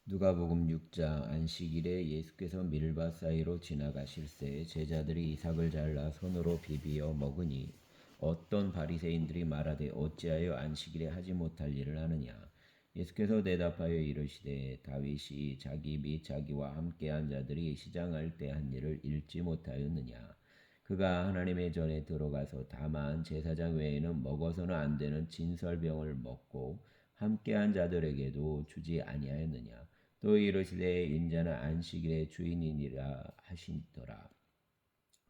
누가복음 6장 안식일에 예수께서 밀밭 사이로 지나가실새 제자들이 이삭을 잘라 손으로 비비어 먹으니 어떤 바리새인들이 말하되 어찌하여 안식일에 하지 못할 일을 하느냐. 예수께서 대답하여 이르시되 다윗이 자기 및 자기와 함께한 자들이 시장할 때 한 일을 읽지 못하였느냐. 그가 하나님의 전에 들어가서 다만 제사장 외에는 먹어서는 안 되는 진설병을 먹고 함께한 자들에게도 주지 아니하였느냐. 또 이르시되 인자는 안식일의 주인이니라 하시더라.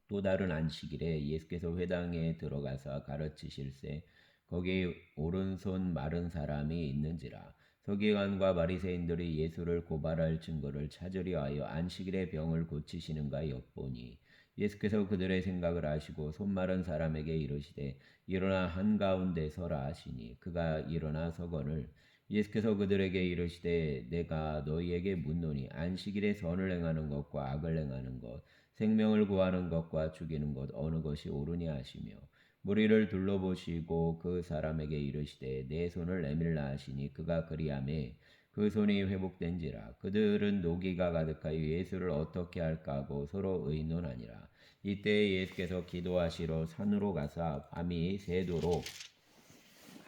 또 다른 안식일에 예수께서 회당에 들어가서 가르치실새 거기 오른손 마른 사람이 있는지라. 서기관과 바리새인들이 예수를 고발할 증거를 찾으려 하여 안식일에 병을 고치시는가 엿보니 예수께서 그들의 생각을 아시고 손 마른 사람에게 이르시되 일어나 한가운데 서라 하시니 그가 일어나 서거늘 예수께서 그들에게 이르시되 내가 너희에게 묻노니 안식일에 선을 행하는 것과 악을 행하는 것 생명을 구하는 것과 죽이는 것 어느 것이 옳으냐 하시며 무리를 둘러보시고 그 사람에게 이르시되 내 손을 내밀라 하시니 그가 그리하매 그 손이 회복된지라. 그들은 노기가 가득하여 예수를 어떻게 할까 하고 서로 의논하니라. 이때 예수께서 기도하시러 산으로 가사 밤이 새도록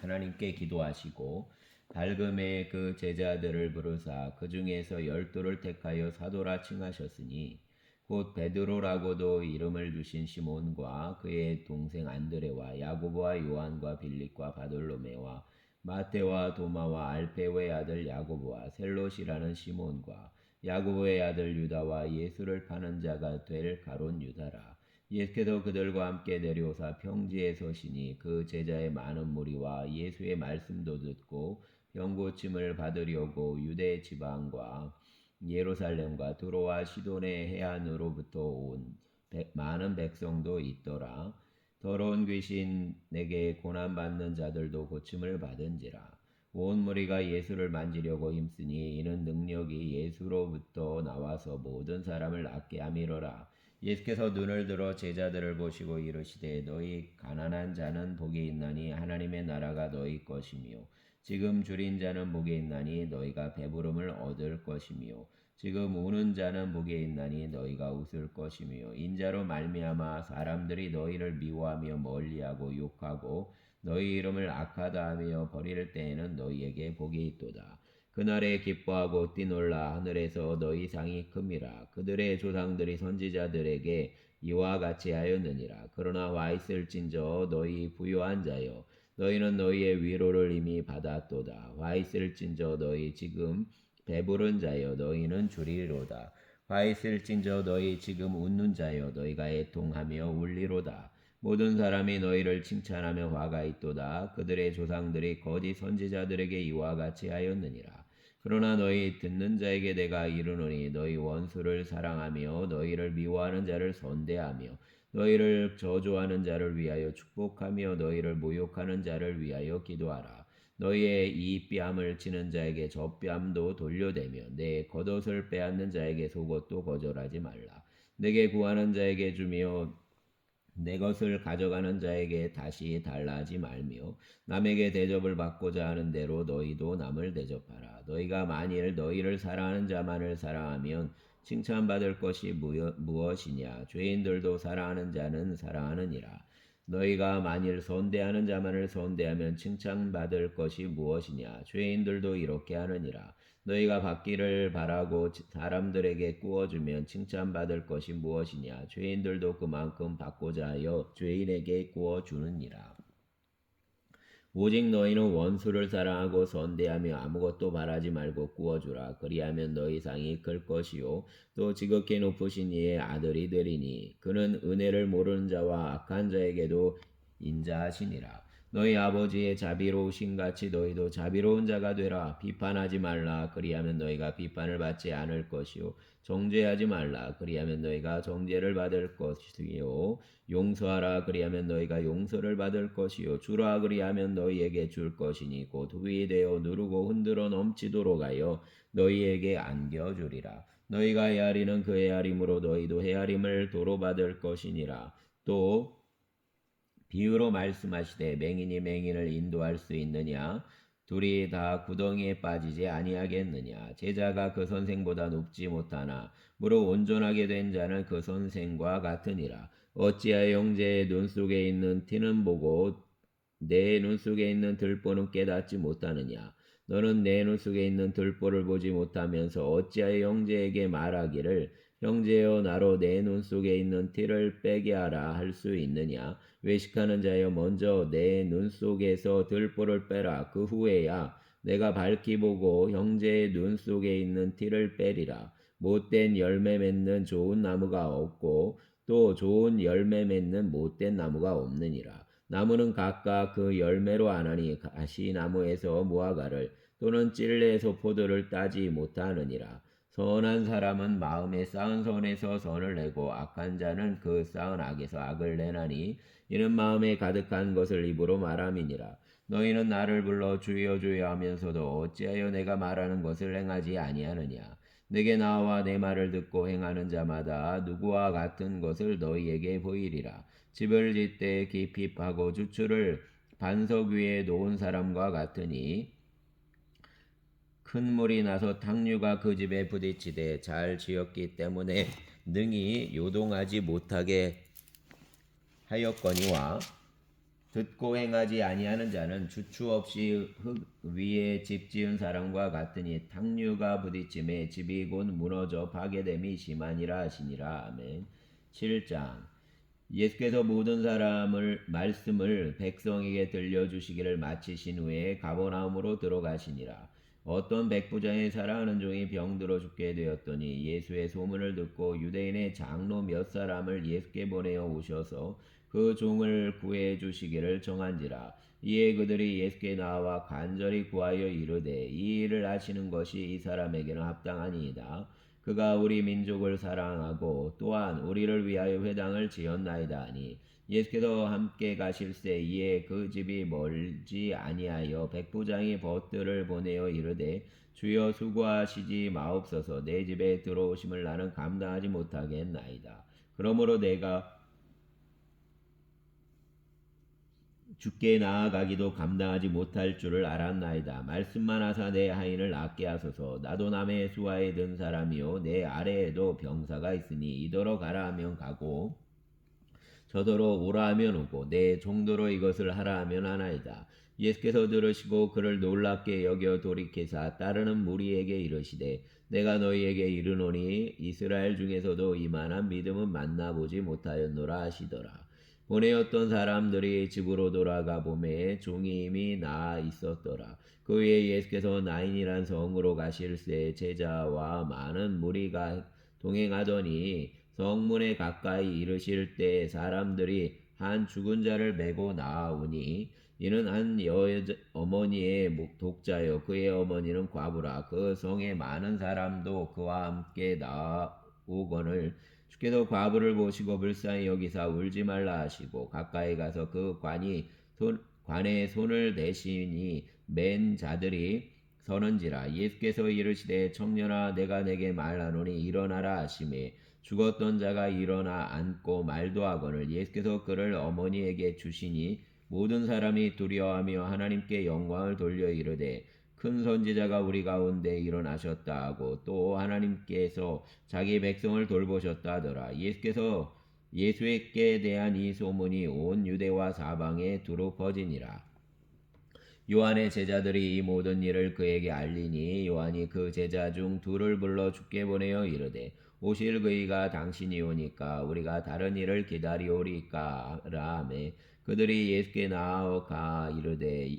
하나님께 기도하시고 밝음에 그 제자들을 부르사 그 중에서 12를 택하여 사도라 칭하셨으니 곧 베드로라고도 이름을 주신 시몬과 그의 동생 안드레와 야고보와 요한과 빌립과 바돌로메와 마테와 도마와 알페오의 아들 야고보와 셀롯이라는 시몬과 야고보의 아들 유다와 예수를 파는 자가 될 가롯 유다라. 예수께서 그들과 함께 내려오사 평지에 서시니 그 제자의 많은 무리와 예수의 말씀도 듣고 병 고침을 받으려고 유대 지방과 예루살렘과 두로와 시돈의 해안으로부터 온 많은 백성도 있더라. 더러운 귀신에게 고난받는 자들도 고침을 받은지라. 온 무리가 예수를 만지려고 힘쓰니 이는 능력이 예수로부터 나와서 모든 사람을 낫게 함이로라. 예수께서 눈을 들어 제자들을 보시고 이르시되 너희 가난한 자는 복이 있나니 하나님의 나라가 너희 것이며 지금 줄인 자는 복이 있나니 너희가 배부름을 얻을 것이며 지금 우는 자는 복이 있나니 너희가 웃을 것이며 인자로 말미암아 사람들이 너희를 미워하며 멀리하고 욕하고 너희 이름을 악하다 하며 버릴 때에는 너희에게 복이 있도다. 그날에 기뻐하고 뛰놀라 하늘에서 너희 상이 큼이라. 그들의 조상들이 선지자들에게 이와 같이 하였느니라. 그러나 와 있을진저 너희 부요한 자여 너희는 너희의 위로를 이미 받았도다. 와 있을진저 너희 지금 배부른 자여 너희는 주리로다. 와 있을진저 너희 지금 웃는 자여 너희가 애통하며 울리로다. 모든 사람이 너희를 칭찬하며 화가 있도다. 그들의 조상들이 거짓 선지자들에게 이와 같이 하였느니라. 그러나 너희 듣는 자에게 내가 이르노니 너희 원수를 사랑하며 너희를 미워하는 자를 선대하며 너희를 저주하는 자를 위하여 축복하며 너희를 모욕하는 자를 위하여 기도하라. 너희의 이 뺨을 치는 자에게 저 뺨도 돌려대며 내 겉옷을 빼앗는 자에게 속옷도 거절하지 말라. 내게 구하는 자에게 주며 내 것을 가져가는 자에게 다시 달라하지 말며 남에게 대접을 받고자 하는 대로 너희도 남을 대접하라. 너희가 만일 너희를 사랑하는 자만을 사랑하면 칭찬받을 것이 무엇이냐. 죄인들도 사랑하는 자는 사랑하느니라. 너희가 만일 선대하는 자만을 선대하면 칭찬받을 것이 무엇이냐. 죄인들도 이렇게 하느니라. 너희가 받기를 바라고 사람들에게 구워주면 칭찬받을 것이 무엇이냐. 죄인들도 그만큼 받고자 하여 죄인에게 구워주느니라. 오직 너희는 원수를 사랑하고 선대하며 아무것도 바라지 말고 구워주라. 그리하면 너희 상이 클 것이요 또 지극히 높으신 이의 아들이 되리니 그는 은혜를 모르는 자와 악한 자에게도 인자하시니라. 너희 아버지의 자비로우신 같이 너희도 자비로운 자가 되라. 비판하지 말라. 그리하면 너희가 비판을 받지 않을 것이요 정죄하지 말라. 그리하면 너희가 정죄를 받을 것이요 용서하라. 그리하면 너희가 용서를 받을 것이요 주라. 그리하면 너희에게 줄 것이니 곧 후이 되어 누르고 흔들어 넘치도록 하여 너희에게 안겨주리라. 너희가 헤아리는 그 헤아림으로 너희도 헤아림을 도로 받을 것이니라. 또 비유로 말씀하시되 맹인이 맹인을 인도할 수 있느냐. 둘이 다 구덩이에 빠지지 아니하겠느냐. 제자가 그 선생보다 높지 못하나 무릇 온전하게 된 자는 그 선생과 같으니라. 어찌하여 형제의 눈 속에 있는 티는 보고 내 눈 속에 있는 들보는 깨닫지 못하느냐. 너는 내 눈 속에 있는 들보를 보지 못하면서 어찌하여 형제에게 말하기를 형제여 나로 내 눈 속에 있는 티를 빼게 하라 할 수 있느냐. 외식하는 자여 먼저 내 눈 속에서 들보를 빼라. 그 후에야 내가 밝히 보고 형제의 눈 속에 있는 티를 빼리라. 못된 열매 맺는 좋은 나무가 없고 또 좋은 열매 맺는 못된 나무가 없느니라. 나무는 각각 그 열매로 아나니 가시나무에서 무화과를 또는 찔레에서 포도를 따지 못하느니라. 선한 사람은 마음에 쌓은 선에서 선을 내고 악한 자는 그 쌓은 악에서 악을 내나니 이는 마음에 가득한 것을 입으로 말함이니라. 너희는 나를 불러 주여 주여 하면서도 어찌하여 내가 말하는 것을 행하지 아니하느냐. 내게 나와 내 말을 듣고 행하는 자마다 누구와 같은 것을 너희에게 보이리라. 집을 짓되 깊이 파고 주추를 반석 위에 놓은 사람과 같으니 큰 물이 나서 탕류가 그 집에 부딪히되 잘 지었기 때문에 능히 요동하지 못하게 하였거니와 듣고 행하지 아니하는 자는 주추 없이 흙 위에 집 지은 사람과 같으니 탕류가 부딪힘에 집이 곧 무너져 파괴됨이 심하니라 하시니라. 아멘. 7장. 예수께서 모든 말씀을 백성에게 들려주시기를 마치신 후에 가버나움으로 들어가시니라. 어떤 백부장의 사랑하는 종이 병들어 죽게 되었더니 예수의 소문을 듣고 유대인의 장로 몇 사람을 예수께 보내어 오셔서 그 종을 구해 주시기를 정한지라. 이에 그들이 예수께 나와 간절히 구하여 이르되 이 일을 하시는 것이 이 사람에게는 합당하니이다. 그가 우리 민족을 사랑하고 또한 우리를 위하여 회당을 지었나이다 하니 예수께서 함께 가실새 이에 그 집이 멀지 아니하여 백부장이 벗들을 보내어 이르되 주여 수고하시지 마옵소서. 내 집에 들어오심을 나는 감당하지 못하겠나이다. 그러므로 내가 주께 나아가기도 감당하지 못할 줄을 알았나이다. 말씀만 하사 내 하인을 낫게 하소서. 나도 남의 수하에 든 사람이요 내 아래에도 병사가 있으니 이더러 가라 하면 가고 저더러 오라 하면 오고 내 종도로 이것을 하라 하면 하나이다. 예수께서 들으시고 그를 놀랍게 여겨 돌이키사 따르는 무리에게 이르시되 내가 너희에게 이르노니 이스라엘 중에서도 이만한 믿음은 만나보지 못하였노라 하시더라. 보내었던 사람들이 집으로 돌아가 보매 종이 이미 나아 있었더라. 그 후에 예수께서 나인이란 성으로 가실새 제자와 많은 무리가 동행하더니 성문에 가까이 이르실 때 사람들이 한 죽은 자를 메고 나아오니 이는 한 어머니의 독자요 그의 어머니는 과부라. 그 성에 많은 사람도 그와 함께 나오거늘 주께서 과부를 보시고 불쌍히 여기사 울지 말라 하시고 가까이 가서 그 관에 손을 대시니 맨 자들이 서는지라. 예수께서 이르시되 청년아 내가 내게 말하노니 일어나라 하시매 죽었던 자가 일어나 앉고 말도 하거늘 예수께서 그를 어머니에게 주시니 모든 사람이 두려워하며 하나님께 영광을 돌려 이르되 큰 선지자가 우리 가운데 일어나셨다 하고 또 하나님께서 자기 백성을 돌보셨다 하더라. 예수께 대한 이 소문이 온 유대와 사방에 두루 퍼지니라. 요한의 제자들이 이 모든 일을 그에게 알리니 요한이 그 제자 중 둘을 불러 주께 보내어 이르되 오실 그이가 당신이 오니까 우리가 다른 일을 기다리오리까 라하매 그들이 예수께 나아가 이르되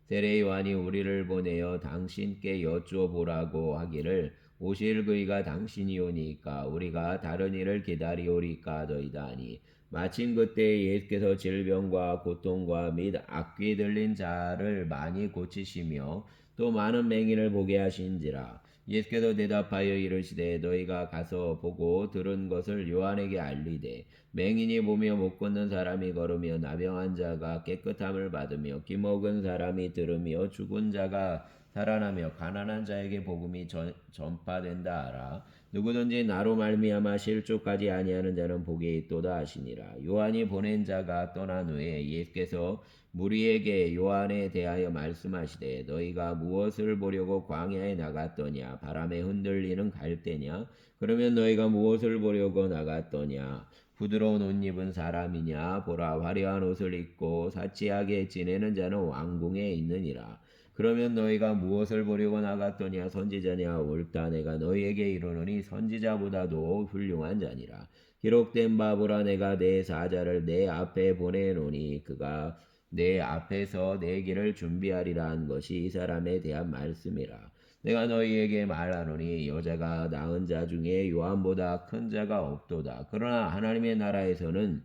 세례 요한이 우리를 보내어 당신께 여쭈어보라고 하기를 오실 그이가 당신이 오니까 우리가 다른 일을 기다리오리까 하더이다 하니 마침 그때 예수께서 질병과 고통과 및 악귀 들린 자를 많이 고치시며 또 많은 맹인을 보게 하신지라. 예수께서 대답하여 이르시되 너희가 가서 보고 들은 것을 요한에게 알리되 맹인이 보며 못 걷는 사람이 걸으며 나병한 자가 깨끗함을 받으며 기먹은 사람이 들으며 죽은 자가 살아나며 가난한 자에게 복음이 전파된다 하라. 누구든지 나로 말미암아 실족하지 아니하는 자는 복이 있도다 하시니라. 요한이 보낸 자가 떠난 후에 예수께서 무리에게 요한에 대하여 말씀하시되 너희가 무엇을 보려고 광야에 나갔더냐? 바람에 흔들리는 갈대냐? 그러면 너희가 무엇을 보려고 나갔더냐? 부드러운 옷 입은 사람이냐? 보라, 화려한 옷을 입고 사치하게 지내는 자는 왕궁에 있느니라. 그러면 너희가 무엇을 보려고 나갔더냐? 선지자냐? 옳다. 내가 너희에게 이르노니 선지자보다도 훌륭한 자니라. 기록된 바 보라, 내가 내 사자를 내 앞에 보내노니 그가 내 앞에서 내 길을 준비하리라 한 것이 이 사람에 대한 말씀이라. 내가 너희에게 말하노니 여자가 낳은 자 중에 요한보다 큰 자가 없도다. 그러나 하나님의 나라에서는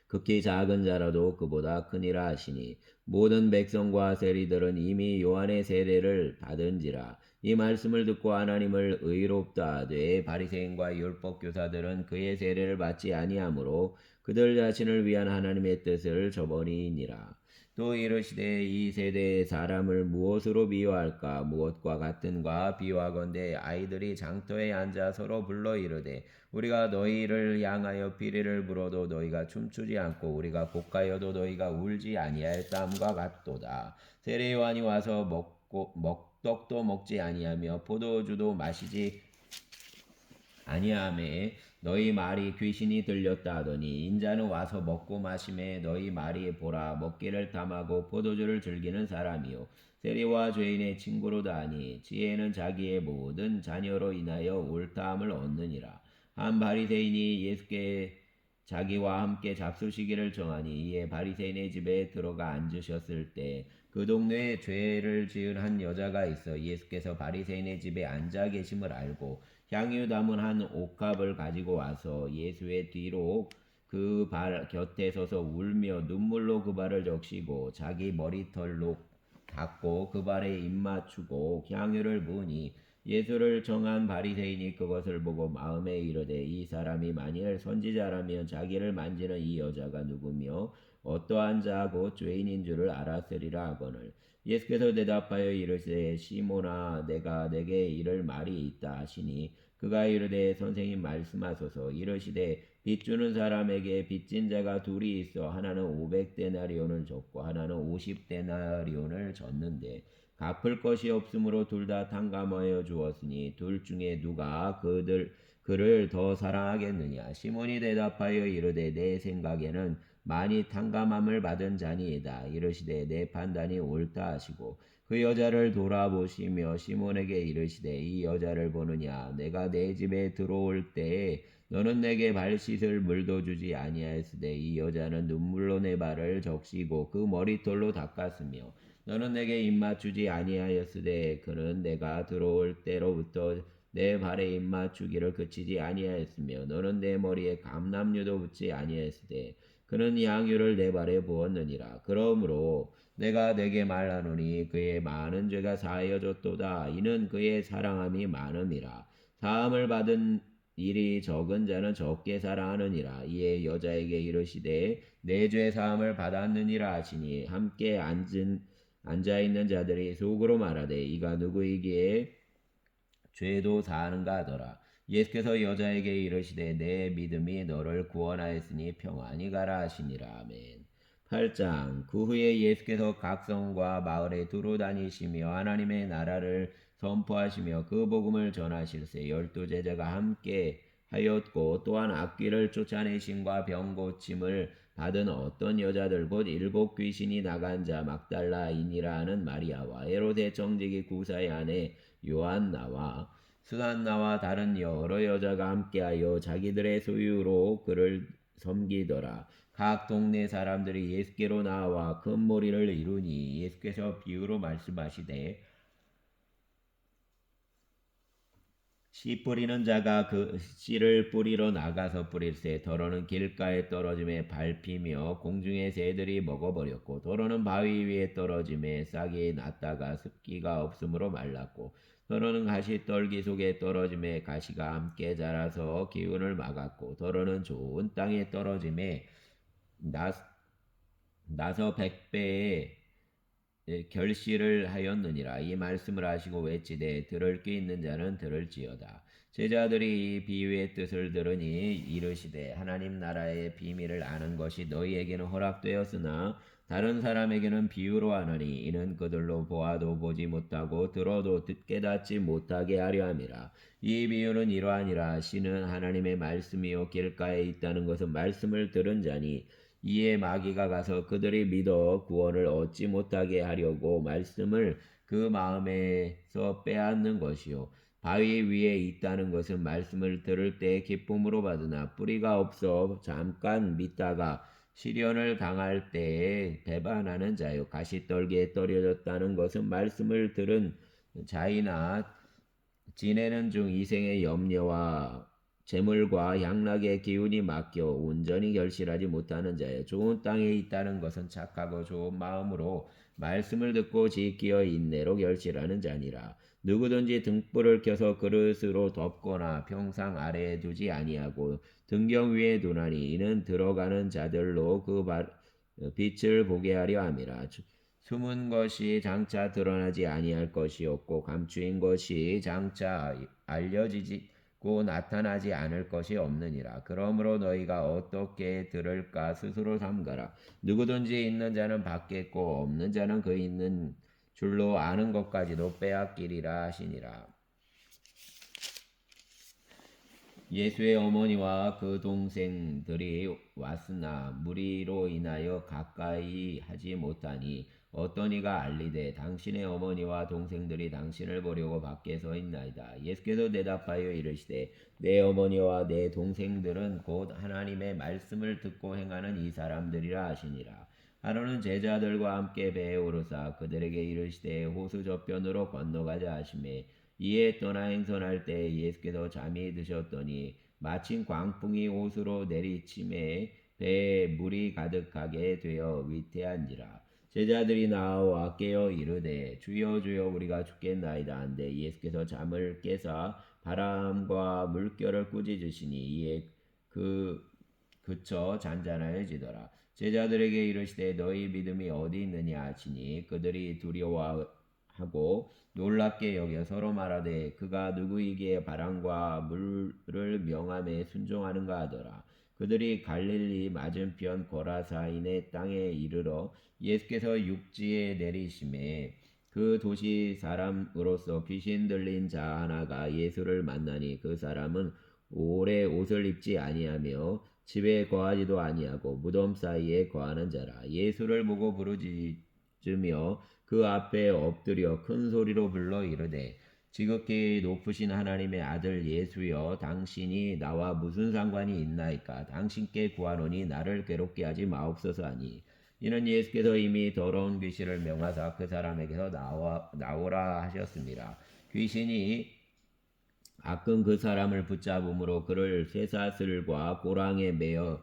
극히 작은 자라도 그보다 크니라 하시니 모든 백성과 세리들은 이미 요한의 세례를 받은지라. 이 말씀을 듣고 하나님을 의롭다 하되 바리새인과 율법 교사들은 그의 세례를 받지 아니하므로 그들 자신을 위한 하나님의 뜻을 저버리니라. 또 이르시되 이 세대의 사람을 무엇으로 비유할까? 무엇과 같은가? 비유하건대 아이들이 장터에 앉아 서로 불러 이르되 우리가 너희를 향하여 비리를 불어도 너희가 춤추지 않고 우리가 곡하여도 너희가 울지 아니하였다함과 같도다. 세례 요한이 와서 떡도 먹지 아니하며 포도주도 마시지 아니하매 너희 말이 귀신이 들렸다 하더니 인자는 와서 먹고 마심에 너희 말이 보라 먹기를 탐하고 포도주를 즐기는 사람이요 세리와 죄인의 친구로다 하니 지혜는 자기의 모든 자녀로 인하여 옳다함을 얻느니라. 한 바리새인이 예수께 자기와 함께 잡수시기를 정하니 이에 바리새인의 집에 들어가 앉으셨을 때 그 동네에 죄를 지은 한 여자가 있어 예수께서 바리새인의 집에 앉아 계심을 알고 향유 담은 한 옥합을 가지고 와서 예수의 뒤로 그 발 곁에 서서 울며 눈물로 그 발을 적시고 자기 머리털로 닦고 그 발에 입 맞추고 향유를 부으니 예수를 정한 바리새인이 그것을 보고 마음에 이르되 이 사람이 만일 선지자라면 자기를 만지는 이 여자가 누구며 어떠한 자 곧 죄인인 줄을 알았으리라 하거늘 예수께서 대답하여 이르시되 시몬아 내가 내게 이를 말이 있다 하시니 그가 이르되 선생님 말씀하소서. 이르시되 빚주는 사람에게 빚진 자가 둘이 있어 하나는 500데나리온을 줬고 하나는 50데나리온을 줬는데 갚을 것이 없으므로 둘 다 탕감하여 주었으니 둘 중에 누가 그를 더 사랑하겠느냐? 시몬이 대답하여 이르되 내 생각에는 많이 탕감함을 받은 자니이다. 이르시되 내 판단이 옳다 하시고 그 여자를 돌아보시며 시몬에게 이르시되 이 여자를 보느냐? 내가 내 집에 들어올 때에 너는 내게 발 씻을 물도 주지 아니하였으되 이 여자는 눈물로 내 발을 적시고 그 머리털로 닦았으며 너는 내게 입맞추지 아니하였으되 그는 내가 들어올 때로부터 내 발에 입맞추기를 그치지 아니하였으며 너는 내 머리에 감람유도 붓지 아니하였으되 그는 향유를 내 발에 부었느니라. 그러므로 내가 내게 말하노니 그의 많은 죄가 사하여졌도다. 이는 그의 사랑함이 많음이라. 사함을 받은 일이 적은 자는 적게 사랑하느니라. 이에 여자에게 이르시되 내 죄 사함을 받았느니라 하시니 함께 앉아있는 자들이 속으로 말하되 이가 누구이기에 죄도 사하는가 하더라. 예수께서 여자에게 이르시되 내 믿음이 너를 구원하였으니 평안히 가라 하시니라. 아멘. 8장. 그 후에 예수께서 각 성과 마을에 두루 다니시며 하나님의 나라를 선포하시며 그 복음을 전하실세 12제자가 함께 하였고 또한 악귀를 쫓아내심과 병 고침을 받은 어떤 여자들 곧 7귀신이 나간 자 막달라인이라 하는 마리아와 헤롯의 정직이 구사의 아내 요한나와 수산나와 다른 여러 여자가 함께하여 자기들의 소유로 그를 섬기더라. 각 동네 사람들이 예수께로 나와 큰 무리를 이루니 예수께서 비유로 말씀하시되 씨 뿌리는 자가 그 씨를 뿌리러 나가서 뿌릴새 더러는 길가에 떨어짐에 밟히며 공중의 새들이 먹어버렸고 더러는 바위 위에 떨어짐에 싹이 났다가 습기가 없으므로 말랐고 더러는 가시떨기 속에 떨어짐에 가시가 함께 자라서 기운을 막았고 더러는 좋은 땅에 떨어짐에 나서 100배에 결실을 하였느니라. 이 말씀을 하시고 외치되 들을 귀 있는 자는 들을지어다. 제자들이 이 비유의 뜻을 들으니 이르시되 하나님 나라의 비밀을 아는 것이 너희에게는 허락되었으나 다른 사람에게는 비유로 하나니 이는 그들로 보아도 보지 못하고 들어도 깨닫지 못하게 하려 함이라. 이 비유는 이러하니라. 신은 하나님의 말씀이요 길가에 있다는 것은 말씀을 들은 자니 이에 마귀가 가서 그들이 믿어 구원을 얻지 못하게 하려고 말씀을 그 마음에서 빼앗는 것이요. 바위 위에 있다는 것은 말씀을 들을 때 기쁨으로 받으나 뿌리가 없어 잠깐 믿다가 시련을 당할 때에 배반하는 자요. 가시떨기에 떨어졌다는 것은 말씀을 들은 자이나 지내는 중 이생의 염려와 재물과 향락의 기운이 막혀 온전히 결실하지 못하는 자여. 좋은 땅에 있다는 것은 착하고 좋은 마음으로 말씀을 듣고 지키어 인내로 결실하는 자니라. 누구든지 등불을 켜서 그릇으로 덮거나 평상 아래에 두지 아니하고 등경 위에 두나니 이는 들어가는 자들로 그 빛을 보게 하려 함이라. 숨은 것이 장차 드러나지 아니할 것이었고 감추인 것이 장차 알려지고 나타나지 않을 것이 없느니라. 그러므로 너희가 어떻게 들을까 스스로 삼가라. 누구든지 있는 자는 받겠고 없는 자는 그 있는 줄로 아는 것까지도 빼앗기리라 하시니라. 예수의 어머니와 그 동생들이 왔으나 무리로 인하여 가까이 하지 못하니 어떤 이가 알리되 당신의 어머니와 동생들이 당신을 보려고 밖에 서 있나이다. 예수께서 대답하여 이르시되 내 어머니와 내 동생들은 곧 하나님의 말씀을 듣고 행하는 이 사람들이라 하시니라. 하루는 제자들과 함께 배에 오르사 그들에게 이르시되 호수 저편으로 건너가자 하시매 이에 떠나 행선할 때 예수께서 잠이 드셨더니 마침 광풍이 호수로 내리침에 배에 물이 가득하게 되어 위태한지라. 제자들이 나와 깨어 이르되 주여 주여 우리가 죽겠나이다 한데 예수께서 잠을 깨사 바람과 물결을 꾸짖으시니 이에 그쳐 잔잔하여지더라. 제자들에게 이르시되 너희 믿음이 어디 있느냐 하시니 그들이 두려워하고 놀랍게 여겨 서로 말하되 그가 누구이기에 바람과 물을 명함에 순종하는가 하더라. 그들이 갈릴리 맞은편 고라사인의 땅에 이르러 예수께서 육지에 내리심에 그 도시 사람으로서 귀신 들린 자 하나가 예수를 만나니 그 사람은 오래 옷을 입지 아니하며 집에 거하지도 아니하고 무덤 사이에 거하는 자라. 예수를 보고 부르짖으며 그 앞에 엎드려 큰 소리로 불러 이르되 지극히 높으신 하나님의 아들 예수여 당신이 나와 무슨 상관이 있나이까. 당신께 구하노니 나를 괴롭게 하지 마옵소서 하니 이는 예수께서 이미 더러운 귀신을 명하사 그 사람에게서 나오라 하셨습니다. 귀신이 가끔 그 사람을 붙잡음으로 그를 쇠사슬과 고랑에 매어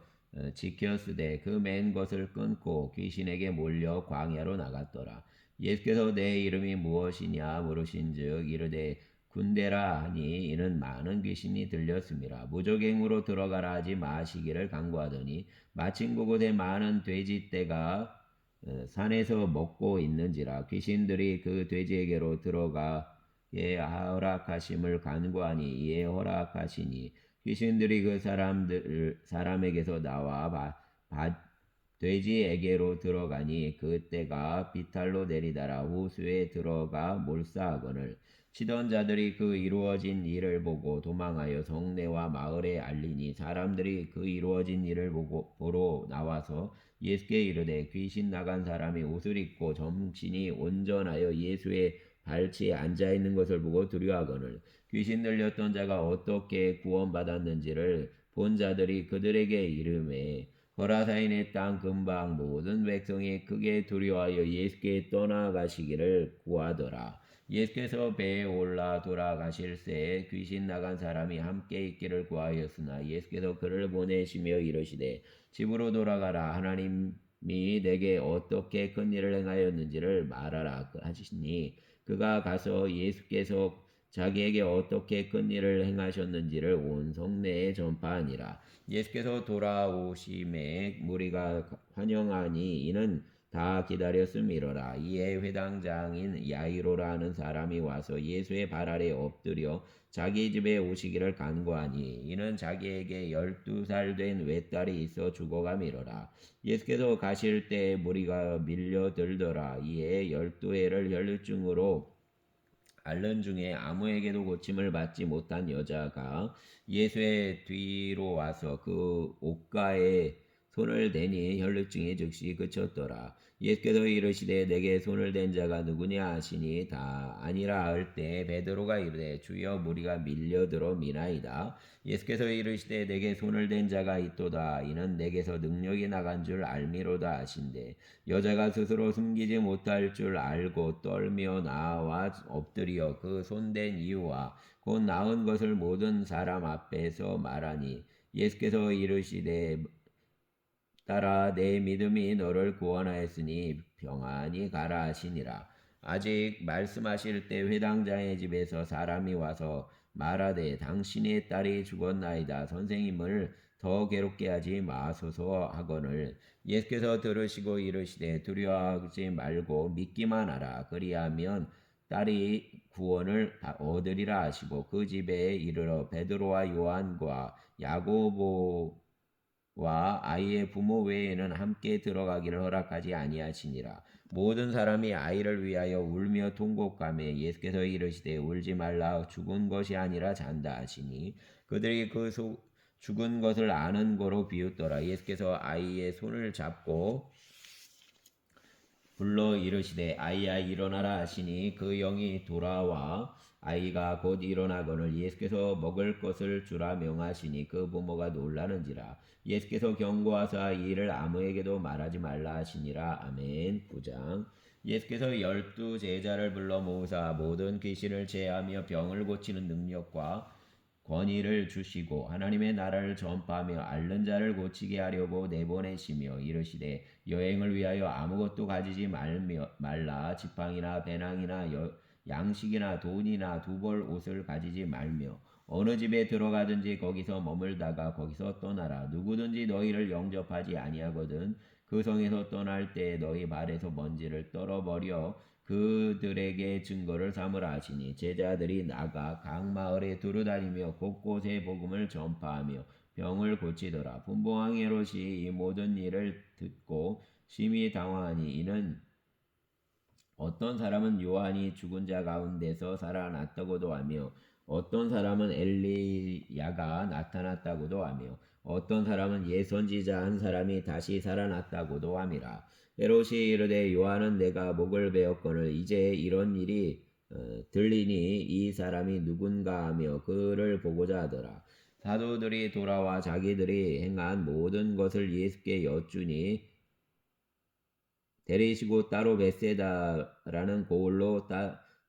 지켰으되 그 맨 것을 끊고 귀신에게 몰려 광야로 나갔더라. 예수께서 내 이름이 무엇이냐 물으신즉 이르되 군대라 하니 이는 많은 귀신이 들렸습니다. 무적행으로 들어가라 하지 마시기를 강구하더니 마침 그곳에 많은 돼지떼가 산에서 먹고 있는지라 귀신들이 그 돼지에게로 들어가 예 허락하심을 간구하니 이에 허락하시니 귀신들이 그 사람에게서 나와 돼지에게로 들어가니 그때가 비탈로 내리다라 호수에 들어가 몰사하거늘 치던 자들이 그 이루어진 일을 보고 도망하여 성내와 마을에 알리니 사람들이 그 이루어진 일을 보러 나와서 예수께 이르되 귀신 나간 사람이 옷을 입고 정신이 온전하여 예수의 발치에 앉아있는 것을 보고 두려워하거늘 귀신 들렸던 자가 어떻게 구원받았는지를 본 자들이 그들에게 이르매 거라사인의 땅 근방 모든 백성이 크게 두려워하여 예수께 떠나가시기를 구하더라. 예수께서 배에 올라 돌아가실새 귀신 나간 사람이 함께 있기를 구하였으나 예수께서 그를 보내시며 이르시되 집으로 돌아가라 하나님이 내게 어떻게 큰 일을 행하였는지를 말하라 하시니 그가 가서 예수께서 자기에게 어떻게 큰 일을 행하셨는지를 온 성내에 전파하니라. 예수께서 돌아오심에 무리가 환영하니 이는 다 기다렸음이로라. 이에 회당장인 야이로라 하는 사람이 와서 예수의 발 아래 엎드려 자기 집에 오시기를 간구하니 이는 자기에게 12살 된 외딸이 있어 죽어가미로라. 예수께서 가실 때 무리가 밀려들더라. 이에 12해를 혈루증으로 앓는 중에 아무에게도 고침을 받지 못한 여자가 예수의 뒤로 와서 그 옷가에 손을 대니 혈루증이 즉시 그쳤더라. 예수께서 이르시되 내게 손을 댄 자가 누구냐 하시니 다 아니라 할 때 베드로가 이르되 주여 무리가 밀려들어 미나이다. 예수께서 이르시되 내게 손을 댄 자가 있도다. 이는 내게서 능력이 나간 줄 알미로다 하신대. 여자가 스스로 숨기지 못할 줄 알고 떨며 나와 엎드려 그 손댄 이유와 곧 나은 것을 모든 사람 앞에서 말하니 예수께서 이르시되 따라 내 믿음이 너를 구원하였으니 평안히 가라 하시니라. 아직 말씀하실 때 회당장의 집에서 사람이 와서 말하되 당신의 딸이 죽었나이다. 선생님을 더 괴롭게 하지 마소서 하거늘 예수께서 들으시고 이르시되 두려워하지 말고 믿기만 하라. 그리하면 딸이 구원을 얻으리라 하시고 그 집에 이르러 베드로와 요한과 야고보 와 아이의 부모 외에는 함께 들어가기를 허락하지 아니하시니라. 모든 사람이 아이를 위하여 울며 통곡하며 예수께서 이르시되 울지 말라 죽은 것이 아니라 잔다 하시니 그들이 그 죽은 것을 아는 거로 비웃더라. 예수께서 아이의 손을 잡고 불러 이르시되 아이야 일어나라 하시니 그 영이 돌아와 아이가 곧 일어나거늘 예수께서 먹을 것을 주라 명하시니 그 부모가 놀라는지라. 예수께서 경고하사 이 일을 아무에게도 말하지 말라 하시니라. 아멘. 9장. 예수께서 12제자를 불러 모으사 모든 귀신을 제하며 병을 고치는 능력과 권위를 주시고 하나님의 나라를 전파하며 앓는 자를 고치게 하려고 내보내시며 이르시되 여행을 위하여 아무것도 가지지 말라. 지팡이나 배낭이나 양식이나 돈이나 두 벌 옷을 가지지 말며 어느 집에 들어가든지 거기서 머물다가 거기서 떠나라. 누구든지 너희를 영접하지 아니하거든 그 성에서 떠날 때 너희 발에서 먼지를 떨어버려 그들에게 증거를 삼으라 하시니 제자들이 나가 각 마을에 두루다니며 곳곳에 복음을 전파하며 병을 고치더라. 분봉왕 헤롯이 이 모든 일을 듣고 심히 당황하니 이는 어떤 사람은 요한이 죽은 자 가운데서 살아났다고도 하며 어떤 사람은 엘리야가 나타났다고도 하며 어떤 사람은 예선지자 한 사람이 다시 살아났다고도 함이라. 헤롯이 이르되 요한은 내가 목을 베었거늘 이제 이런 일이 들리니 이 사람이 누군가 하며 그를 보고자 하더라. 사도들이 돌아와 자기들이 행한 모든 것을 예수께 여쭈니 데리시고 따로 베세다라는 고을로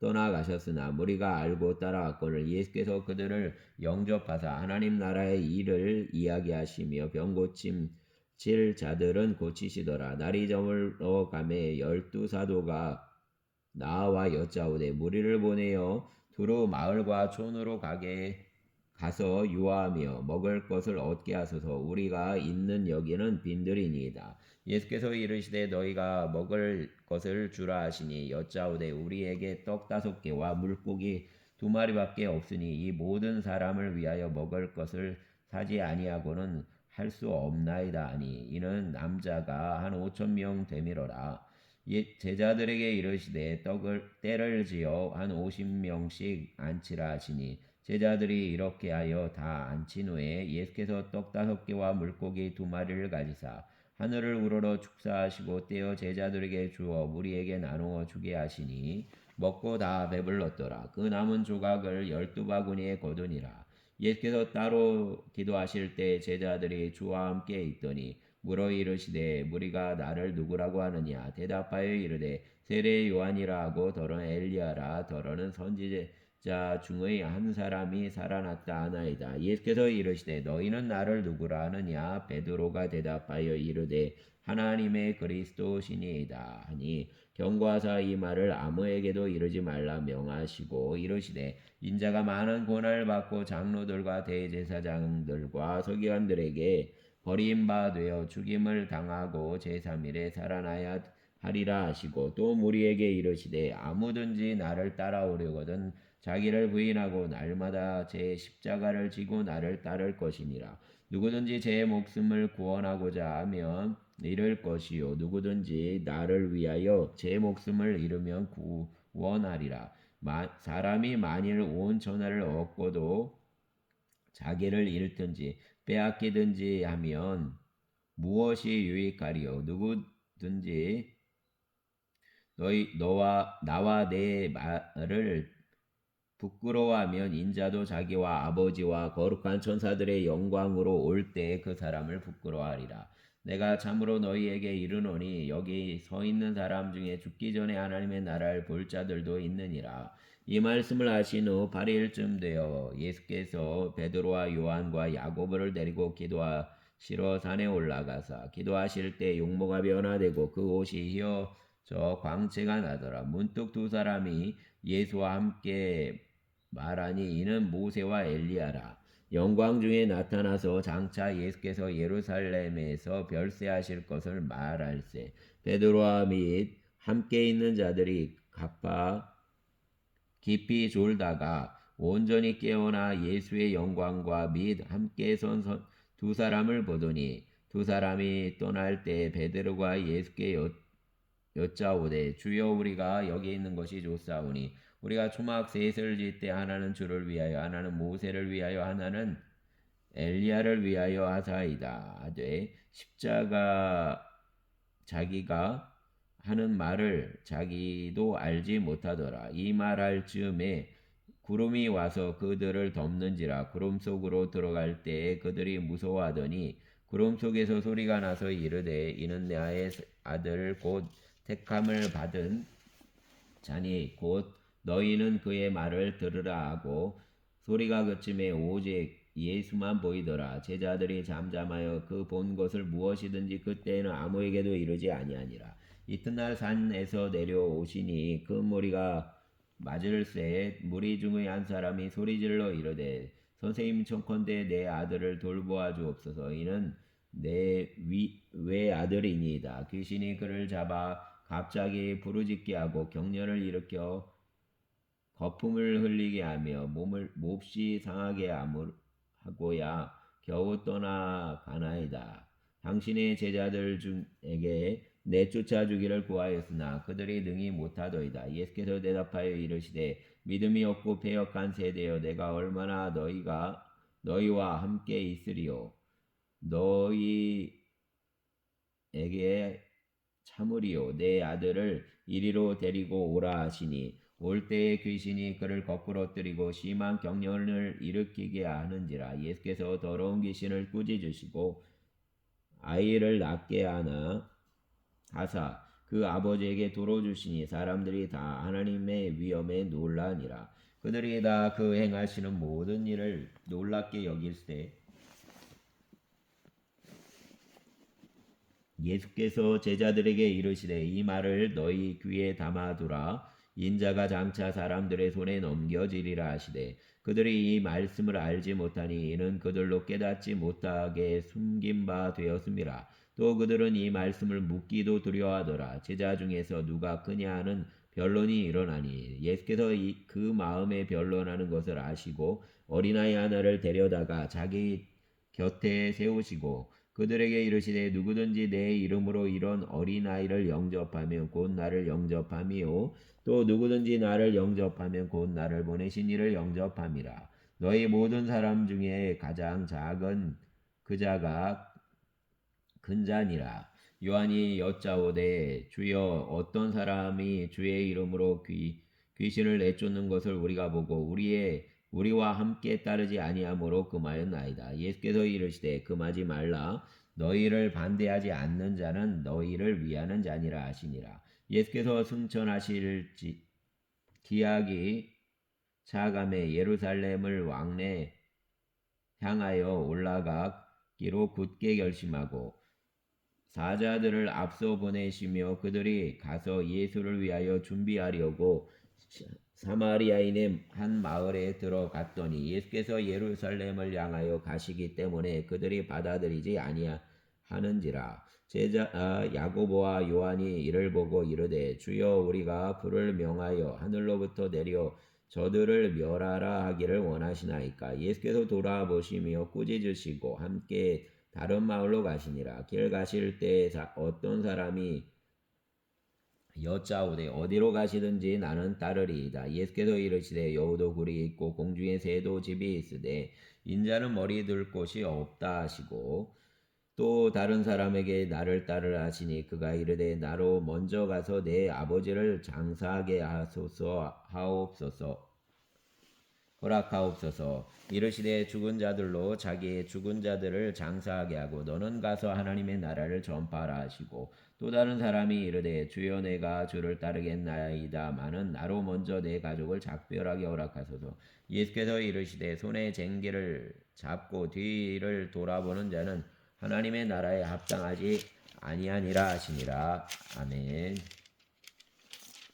떠나가셨으나 무리가 알고 따라왔거늘 예수께서 그들을 영접하사 하나님 나라의 일을 이야기하시며 병 고침질 자들은 고치시더라. 날이 저물어 가매 12사도가 나와 여짜오되 무리를 보내어 두루 마을과 촌으로 가서 유하며 먹을 것을 얻게 하소서. 우리가 있는 여기는 빈들이니이다. 예수께서 이르시되 너희가 먹을 것을 주라 하시니 여짜오되 우리에게 떡 5개와 물고기 2마리밖에 없으니 이 모든 사람을 위하여 먹을 것을 사지 아니하고는 할 수 없나이다 하니 이는 남자가 한 5,000명 되미러라. 제자들에게 이르시되 때를 지어 한 50명씩 앉히라 하시니 제자들이 이렇게 하여 다 앉힌 후에 예수께서 떡 5개와 물고기 2마리를 가지사 하늘을 우러러 축사하시고 떼어 제자들에게 주어 무리에게 나누어 주게 하시니 먹고 다 배불렀더라. 그 남은 조각을 12바구니에 거두니라. 예수께서 따로 기도하실 때 제자들이 주와 함께 있더니 물어 이르시되 무리가 나를 누구라고 하느냐. 대답하여 이르되 세례 요한이라 하고 더러는 엘리야라 더러는 선지자 중의 한 사람이 살아났다 하나이다. 예수께서 이르시되 너희는 나를 누구라 하느냐. 베드로가 대답하여 이르되 하나님의 그리스도시니이다 하니 경고하사 이 말을 아무에게도 이르지 말라 명하시고 이르시되 인자가 많은 고난을 받고 장로들과 대제사장들과 서기관들에게 버림바 되어 죽임을 당하고 제3일에 살아나야 하리라 하시고 또 무리에게 이르시되 아무든지 나를 따라오려거든 자기를 부인하고 날마다 제 십자가를 지고 나를 따를 것이니라. 누구든지 제 목숨을 구원하고자 하면 잃을 것이요 누구든지 나를 위하여 제 목숨을 잃으면 구원하리라. 사람이 만일 온 천하를 얻고도 자기를 잃든지 빼앗기든지 하면 무엇이 유익하리요? 누구든지 너와 나와 내 말을 부끄러워하면 인자도 자기와 아버지와 거룩한 천사들의 영광으로 올 때 그 사람을 부끄러워하리라. 내가 참으로 너희에게 이르노니 여기 서 있는 사람 중에 죽기 전에 하나님의 나라를 볼 자들도 있느니라. 이 말씀을 하신 후 8일쯤 되어 예수께서 베드로와 요한과 야고보를 데리고 기도하시러 산에 올라가사 기도하실 때 용모가 변화되고 그 옷이 휘어져 광채가 나더라. 문득 두 사람이 예수와 함께 말하니 이는 모세와 엘리야라. 영광 중에 나타나서 장차 예수께서 예루살렘에서 별세하실 것을 말할세. 베드로와 및 함께 있는 자들이 각파 깊이 졸다가 온전히 깨어나 예수의 영광과 및 함께 선 두 사람을 보더니 두 사람이 떠날 때 베드로가 예수께 여짜오되 주여 우리가 여기 있는 것이 좋사오니 우리가 초막 셋을 짓 때 하나는 주를 위하여 하나는 모세를 위하여 하나는 엘리야를 위하여 하사이다 하되 십자가 자기가 하는 말을 자기도 알지 못하더라. 이 말할 즈음에 구름이 와서 그들을 덮는지라. 구름 속으로 들어갈 때에 그들이 무서워하더니 구름 속에서 소리가 나서 이르되 이는 나의 아들 곧 택함을 받은 자니 곧 너희는 그의 말을 들으라 하고 소리가 그침에 오직 예수만 보이더라. 제자들이 잠잠하여 그 본 것을 무엇이든지 그때에는 아무에게도 이르지 아니하니라. 이튿날 산에서 내려오시니 그 무리가 맞을새 무리 중의 한 사람이 소리질러 이르되 선생님 청컨대 내 아들을 돌보아 주옵소서. 이는 내 외아들이니이다. 귀신이 그를 잡아 갑자기 부르짖게 하고 경련을 일으켜 거품을 흘리게 하며 몸을 몹시 상하게 하고야 겨우 떠나가나이다. 당신의 제자들 중에게 내쫓아 주기를 구하였으나 그들이 능히 못하더이다. 예수께서 대답하여 이르시되 믿음이 없고 패역한 세대여 내가 얼마나 너희와 함께 있으리요 너희에게 참으리요 내 아들을 이리로 데리고 오라 하시니 올 때에 귀신이 그를 거꾸로 뜨리고 심한 경련을 일으키게 하는지라. 예수께서 더러운 귀신을 꾸짖으시고 아이를 낫게 하사 그 아버지에게 돌어주시니 사람들이 다 하나님의 위엄에 놀라니라. 그들이 다 그 행하시는 모든 일을 놀랍게 여길세 예수께서 제자들에게 이르시되 이 말을 너희 귀에 담아두라. 인자가 장차 사람들의 손에 넘겨지리라 하시되 그들이 이 말씀을 알지 못하니 이는 그들로 깨닫지 못하게 숨긴 바 되었음이라. 또 그들은 이 말씀을 묻기도 두려워하더라. 제자 중에서 누가 크냐 하는 변론이 일어나니 예수께서 그 마음에 변론하는 것을 아시고 어린아이 하나를 데려다가 자기 곁에 세우시고 그들에게 이르시되 누구든지 내 이름으로 이런 어린아이를 영접하면 곧 나를 영접함이요 또 누구든지 나를 영접하면 곧 나를 보내신 이를 영접함이라. 너희 모든 사람 중에 가장 작은 그자가 큰 자니라. 요한이 여짜오되 주여 어떤 사람이 주의 이름으로 귀신을 내쫓는 것을 우리가 보고 우리와 함께 따르지 아니하므로 금하였나이다. 예수께서 이르시되 금하지 말라. 너희를 반대하지 않는 자는 너희를 위하는 자니라 하시니라. 예수께서 승천하실 기약이 차감해 예루살렘을 왕래 향하여 올라가기로 굳게 결심하고 사자들을 앞서 보내시며 그들이 가서 예수를 위하여 준비하려고 사마리아인의 한 마을에 들어갔더니 예수께서 예루살렘을 향하여 가시기 때문에 그들이 받아들이지 하는지라. 제자 야고보와 요한이 이를 보고 이르되 주여 우리가 불을 명하여 하늘로부터 내려 저들을 멸하라 하기를 원하시나이까. 예수께서 돌아보시며 꾸짖으시고 함께 다른 마을로 가시니라. 길 가실 때 어떤 사람이 여짜오되 어디로 가시든지 나는 따르리이다. 예수께서 이르시되 여우도 굴이 있고 공중에 새도 집이 있으되 인자는 머리 둘 곳이 없다 하시고 또 다른 사람에게 나를 따르라 하시니 그가 이르되 나로 먼저 가서 내 아버지를 장사하게 하옵소서 허락하옵소서. 이르시되 죽은 자들로 자기의 죽은 자들을 장사하게 하고 너는 가서 하나님의 나라를 전파하라 하시고 또 다른 사람이 이르되 주여 내가 주를 따르겠나이다마는 나로 먼저 내 가족을 작별하게 허락하소서. 예수께서 이르시되 손에 쟁기를 잡고 뒤를 돌아보는 자는 하나님의 나라에 합당하지 아니하니라 하시니라. 아멘.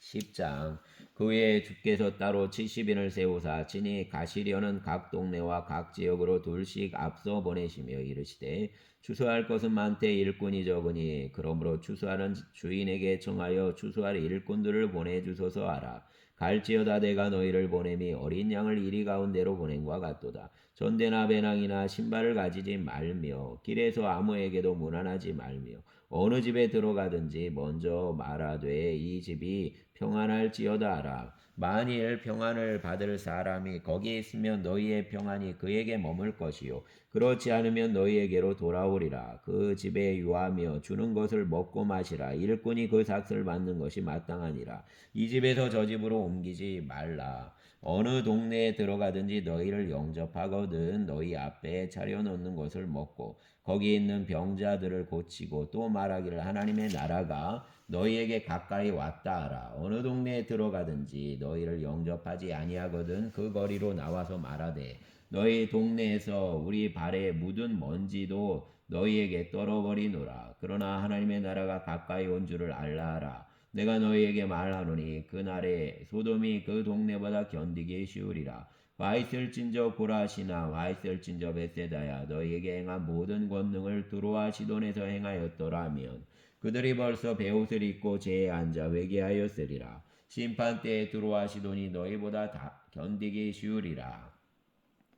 10장. 그 외에 주께서 따로 70인을 세우사 친히 가시려는 각 동네와 각 지역으로 둘씩 앞서 보내시며 이르시되 추수할 것은 많되 일꾼이 적으니 그러므로 추수하는 주인에게 청하여 추수할 일꾼들을 보내주소서 하라. 갈지어다 내가 너희를 보냄이 어린 양을 이리 가운데로 보낸과 같도다. 전대나 배낭이나 신발을 가지지 말며 길에서 아무에게도 문안하지 말며 어느 집에 들어가든지 먼저 말하되 이 집이 평안할지어다 하라. 만일 평안을 받을 사람이 거기 있으면 너희의 평안이 그에게 머물 것이요 그렇지 않으면 너희에게로 돌아오리라. 그 집에 유하며 주는 것을 먹고 마시라. 일꾼이 그 삭을 받는 것이 마땅하니라. 이 집에서 저 집으로 옮기지 말라. 어느 동네에 들어가든지 너희를 영접하거든 너희 앞에 차려놓는 것을 먹고 거기 있는 병자들을 고치고 또 말하기를 하나님의 나라가 너희에게 가까이 왔다 하라. 어느 동네에 들어가든지 너희를 영접하지 아니하거든 그 거리로 나와서 말하되 너희 동네에서 우리 발에 묻은 먼지도 너희에게 떨어버리노라. 그러나 하나님의 나라가 가까이 온 줄을 알라 하라. 내가 너희에게 말하노니 그날에 소돔이 그 동네보다 견디기 쉬우리라. 와 있을진저 고라시나 와 있을진저 벳세다야 너희에게 행한 모든 권능을 두로와 시돈에서 행하였더라면 그들이 벌써 베옷을 입고 제에 앉아 회개하였으리라. 심판 때에 두로와 시돈이 너희보다 다 견디기 쉬우리라.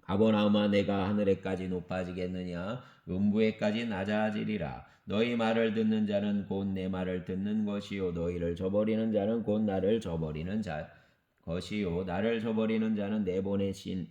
가버나움아 내가 하늘에까지 높아지겠느냐 음부에까지 낮아지리라. 너희 말을 듣는 자는 곧 내 말을 듣는 것이요 너희를 저버리는 자는 곧 나를 저버리는 자 것이요 나를 저버리는 자는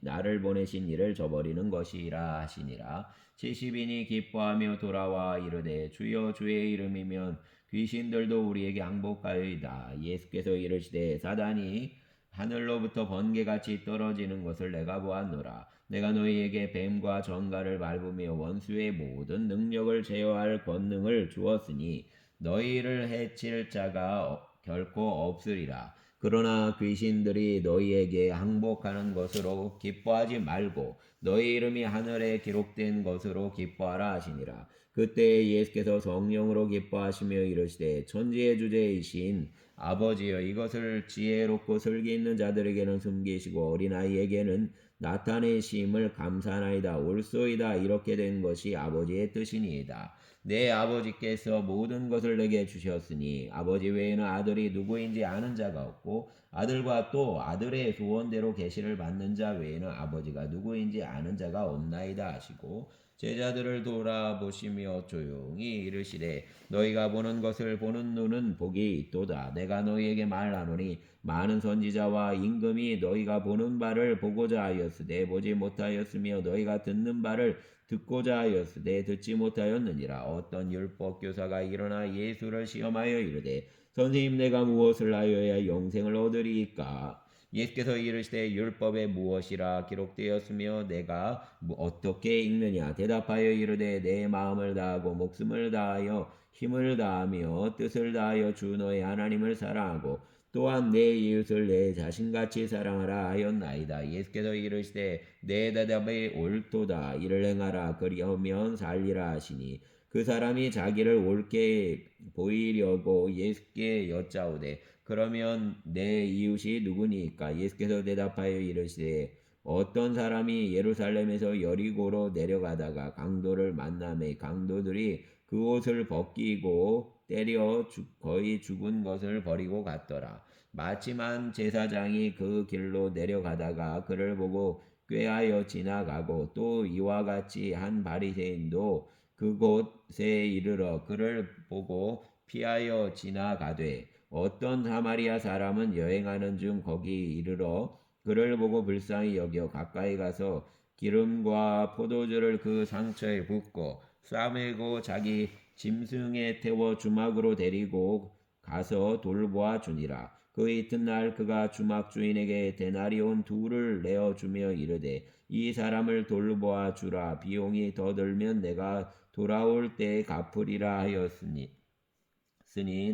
나를 보내신 이를 저버리는 것이라 하시니라. 70인이 기뻐하며 돌아와 이르되 주여 주의 이름이면 귀신들도 우리에게 항복하여이다. 예수께서 이르시되 사단이 하늘로부터 번개같이 떨어지는 것을 내가 보았노라. 내가 너희에게 뱀과 전갈을 밟으며 원수의 모든 능력을 제어할 권능을 주었으니 너희를 해칠 자가 결코 없으리라. 그러나 귀신들이 너희에게 항복하는 것으로 기뻐하지 말고 너희 이름이 하늘에 기록된 것으로 기뻐하라 하시니라. 그때 예수께서 성령으로 기뻐하시며 이르시되 천지의 주제이신 아버지여 이것을 지혜롭고 슬기 있는 자들에게는 숨기시고 어린아이에게는 나타내심을 감사하나이다. 옳소이다. 이렇게 된 것이 아버지의 뜻이니이다. 내 아버지께서 모든 것을 내게 주셨으니 아버지 외에는 아들이 누구인지 아는 자가 없고 아들과 또 아들의 소원대로 계시를 받는 자 외에는 아버지가 누구인지 아는 자가 없나이다 하시고 제자들을 돌아보시며 조용히 이르시되 너희가 보는 것을 보는 눈은 복이 있도다. 내가 너희에게 말하노니 많은 선지자와 임금이 너희가 보는 바를 보고자 하였으되 보지 못하였으며 너희가 듣는 바를 듣고자 하였으되 듣지 못하였느니라. 어떤 율법 교사가 일어나 예수를 시험하여 이르되 선생님 내가 무엇을 하여야 영생을 얻으리이까? 예수께서 이르시되 율법에 무엇이라 기록되었으며 내가 어떻게 읽느냐? 대답하여 이르되 내 마음을 다하고 목숨을 다하여 힘을 다하며 뜻을 다하여 주 너의 하나님을 사랑하고 또한 내 이웃을 내 자신같이 사랑하라 하였나이다. 예수께서 이르시되 내 대답이 옳도다. 이를 행하라. 그리하면 살리라 하시니 그 사람이 자기를 옳게 보이려고 예수께 여짜오되 그러면 내 이웃이 누구니까? 예수께서 대답하여 이르시되 어떤 사람이 예루살렘에서 여리고로 내려가다가 강도를 만나매 강도들이 그 옷을 벗기고 때려 거의 죽은 것을 버리고 갔더라. 마침한 제사장이 그 길로 내려가다가 그를 보고 꾀하여 지나가고 또 이와 같이 한 바리새인도 그곳에 이르러 그를 보고 피하여 지나가되 어떤 사마리아 사람은 여행하는 중 거기 이르러 그를 보고 불쌍히 여겨 가까이 가서 기름과 포도주를 그 상처에 붓고 싸매고 자기 짐승에 태워 주막으로 데리고 가서 돌보아 주니라. 그 이튿날 그가 주막 주인에게 데나리온 둘을 내어 주며 이르되 이 사람을 돌보아 주라. 비용이 더 들면 내가 돌아올 때에 갚으리라 하였으니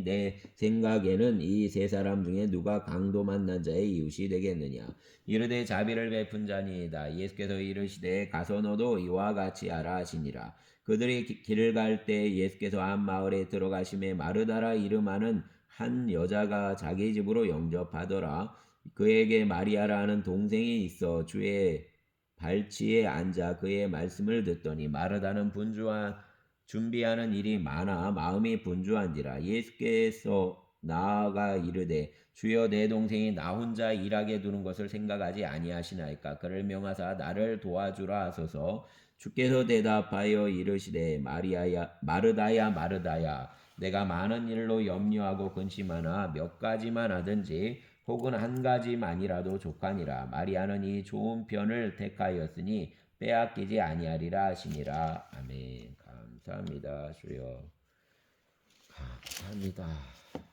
내 생각에는 이 세 사람 중에 누가 강도 만난 자의 이웃이 되겠느냐. 이르되 자비를 베푼 자니이다. 예수께서 이르시되 가서 너도 이와 같이 하라 하시니라. 그들이 길을 갈 때 예수께서 한 마을에 들어가심에 마르다라 이름하는 한 여자가 자기 집으로 영접하더라. 그에게 마리아라 하는 동생이 있어 주의 발치에 앉아 그의 말씀을 듣더니 마르다는 준비하는 일이 많아 마음이 분주한지라. 예수께서 나아가 이르되 주여 내 동생이 나 혼자 일하게 두는 것을 생각하지 아니하시나이까. 그를 명하사 나를 도와주라 하소서. 주께서 대답하여 이르시되 마르다야 마르다야 내가 많은 일로 염려하고 근심하나 몇 가지만 하든지 혹은 한 가지만이라도 족하니라. 마리아는 이 좋은 편을 택하였으니 빼앗기지 아니하리라 하시니라. 아멘. 감사합니다. 주여 감사합니다.